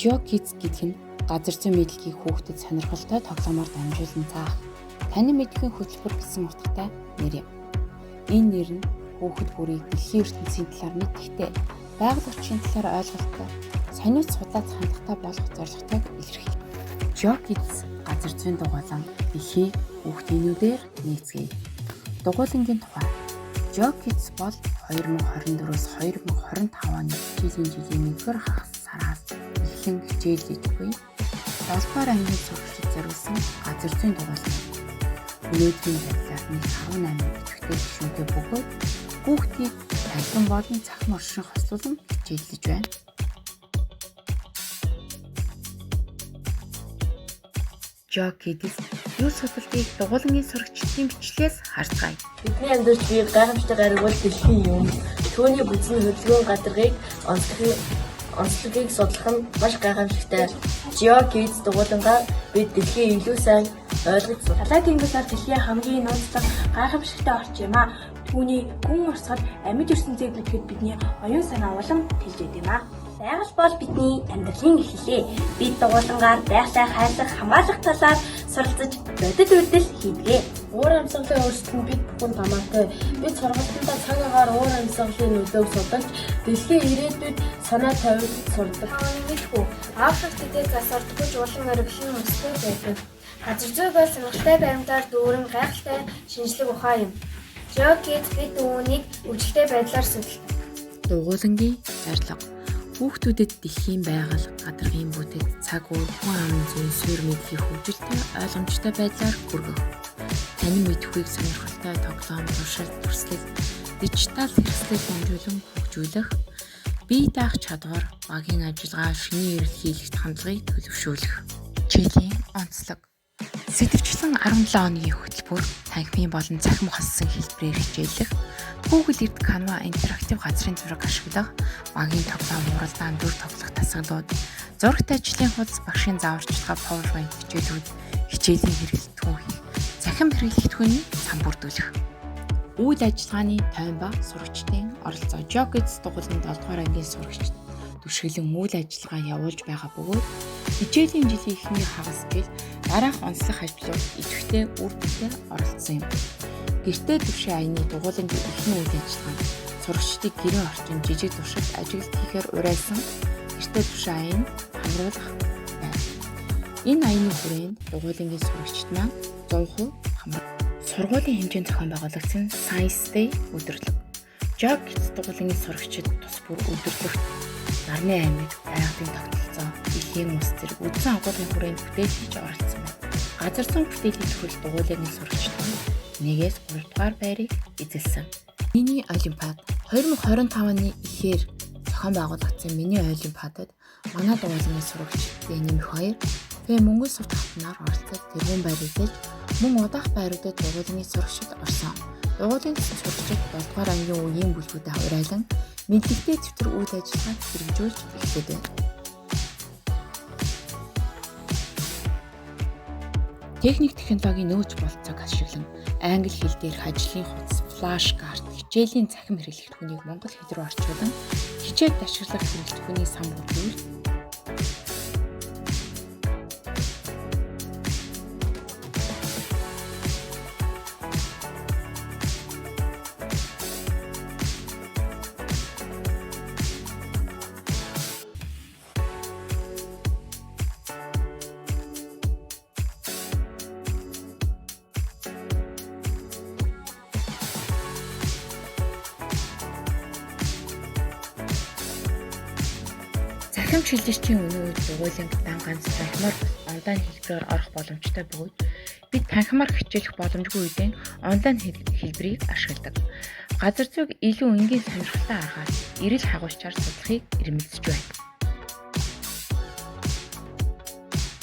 GeoKids гэдэг нь газар зүйн мэдлэгийг хүүхдэд сонирхолтой тоглоомоор дамжуулан заах, таны мэдхийн хөтөлбөр гэсэн утгатай нэр юм. Энэ нэр нь хүүхэд бүрийг дэлхийн ертөнцийн талаар мэдрэхтэй, байгаль орчны талаар ойлголттой, сониуд судлаач хандлагатай болгох зорилготойг илэрхийлж. GeoKids газар зүйн дугуйлан дэлхийг хүүхдүүдээр нээцгээе. Дугуйлангийн тухай. GeoKids бол 2024-өөс 2025 оны жилийн 1-р хагас сараас эхлэн хичээлж буй 7 дугаар ангийн сурагчид зориулсан газар зүйн дугуйлан. Өнөөдрийн байдлаар 18 идэвхтэй гишүүнтэй бөгөөд хүүхдийг танхим болон цахим оршин хослуулан хичээлж байна. GeoKids юу судалгааг дугуйлангийн сурагчдын бичлэгээс харцгаая. Бидний амьдрал бий гайхамшигтай гариг бол дэлхийн юм. Түүний бүзний хөдөлгөөн гадаргыг онцлогийг судлах нь маш гайхамшигтай. GeoKids дугуйлангаар бид дэлхийн илүү сайн ойлгож сурах. Далайн тэнгисээр дэлхийн хамгийн нууцлах гайхамшигтай орчин юм а. Түүний гүн урсгал амьд ертөнцийг бүтгэхэд бидний оюун санаа улам тэлж байд юм а. Байгаль бол бидний амьдралын эхлэлээ. Бид дугуйлангаар байгалаа хайрлах, хамгаалах талаар суралцаж бодит үйлдэл хийдэг. Уур амьсгалын өөрчлөлт нь бид бүхэнд хамаатай. Бид сургалтандаа цаг агаар уур амьсгалын нөлөөг судалж, дэлхийн ирээдүйд санаа тавьж сурдаг. Мэдгүй. Африктэд засвардагч улан оргилын өстэй байдаг. Газар зүй бол сонирхолтой баримтаар дүүрэн гайхалтай шинжлэх ухаан юм. GeoKids бид үүнийг өвчлөлтэй байдлаар судалдаг. Дугуйлангийн зорилго. Хүүхдүүдэд дэлхийн байгаль, гадаргын бүтэц, цаг уur, хүн амын зүйн суурь мэдлэгийг хөгжилтэй, ойлгомжтой байдлаар хүргэх. Таны мэдхүйг сонирхолтой тоглоом, туршилт, дүрслэл, дижитал хэрэгслээр дамжуулан хөгжүүлэх, бие даах чадвар, багийн ажиллагаа, шинийн эрэлхийлэгт хандлагыг төлөвшүүлэх. Хичээлийн онцлог. Сэдвчлэн 17 хоногийн хөтөлбөр, танхимын болон цахим хассан хэлбэрээр хичээлэх, Google Earth Canva интерактив газрын зураг ашиглах, багийн тоглоом уралдаан дүр тоглох тасгалууд, зурагт ажлын хуудас багшийн зааварчилгаа PowerPoint хичээлүүд, хичээлийн хэрэглэтгүүн хийх, цахим хэрэглэтгүүний сан бүрдүүлэх. Үйл ажиллагааны тойм ба сурагчдын оролцоо. GeoKids дугуйлан 7 дугаар ангийн сурагчид түшиглэн үйл ажиллагаа явуулж байгаа бөгөөд хичээлийн жилийн эхний хагас жил дараах онцлог ажлууд идэвхтэй үр дүндээ оролцсон юм. Гэртээ төвшин аяны дугуйлангийн эхний үйл ажиллагаа нь сурагчдыг гэрийн орчин жижиг туршид ажиглалт хийхээр урайлсан гэртээ төвшин аян хамруулах байна. Энэ аяны хүрээнд дугуйлангийн сурагчид маань 100% хамраа. Сургуулийн хэмжээнд зохион байгуулагдсан Science Day өдөрлөг. GeoKids дугуйлангийн сурагчид тус бүр өдөрлөгт нарны аймаг, байгалийн тогтолцоо, дэлхийн ус зэрэг үдсэн агуулгын хүрээнд бүтээл хийж оролцсон байна. Газар зүйн бүтээлийн төхөл дугуйлангийн сурагчид 1-ээс 3 дугаар байрыг эзэлсэн. Миний олимпиад 2025 оны эхээр зохион байгуулагдсан миний олимпиадад манай дугуйлангийн сурагч Нэмэх 2 мөнгө сувт хатнаар оролцож тэрбум байр эзэлж мөн удаах байруудад дугуйлангийн сурагчид орсон. Дугуйлангийн сурагчид 7 дугаар ангийн үеийн бүлгүүдэд урайлан мэдлэгтэй төвтөр үйл ажиллагааг хэрэгжүүлж эхлэв байна. Техник технологийн нөөц болцоог ашиглан англи хэл дээрх ажлын хуудас, флаш карт, хичээлийн цахим хэрэглэгдэхүүнийг монгол хэл рүү орчуулан хичээлд ашиглах хэрэглэгдэхүүний сан бүрдүүлж Цахим шилжилтийн өнөө үед дугуйланг ганц танхимаар онлайн хэлбэрээр орох боломжтой бөгөөд бид танхимаар хичээлэх боломжгүй үедээ онлайн хэлбэрийг ашигладаг. Газар зүйг илүү энгийн сонирхолтой аргаар эрэл хагуулчаар судлахыг эрмэлзэж байна.